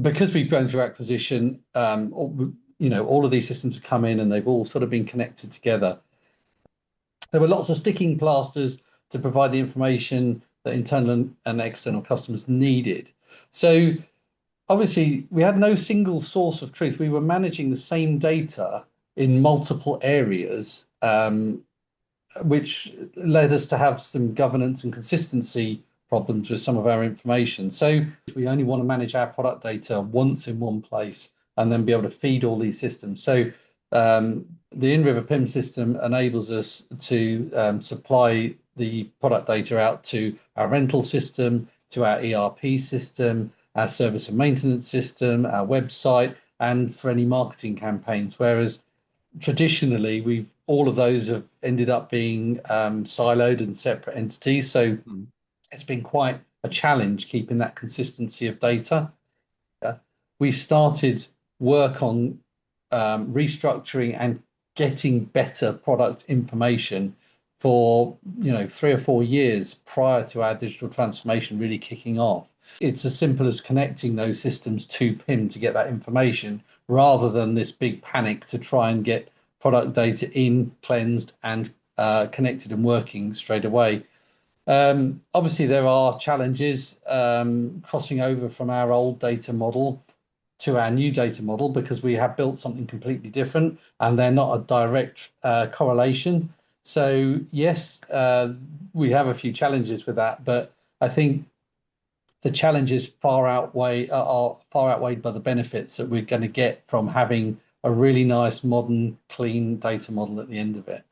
Because we've grown through acquisition, all of these systems have come in and they've all sort of been connected together. There were lots of sticking plasters to provide the information that internal and external customers needed. So obviously, we had no single source of truth. We were managing the same data in multiple areas, which led us to have some governance and consistency problems with some of our information. So we only want to manage our product data once in one place and then be able to feed all these systems. So the Inriver PIM system enables us to supply the product data out to our rental system, to our ERP system, our service and maintenance system, our website, and for any marketing campaigns. Whereas traditionally, all of those have ended up being siloed and separate entities. So it's been quite a challenge keeping that consistency of data. We've started work on restructuring and getting better product information for 3 or 4 years prior to our digital transformation really kicking off. It's as simple as connecting those systems to PIM to get that information, rather than this big panic to try and get product data in, cleansed, and connected and working straight away. Obviously, there are challenges crossing over from our old data model to our new data model, because we have built something completely different and they're not a direct correlation. So yes, we have a few challenges with that, but I think the challenges are far outweighed by the benefits that we're going to get from having a really nice, modern, clean data model at the end of it.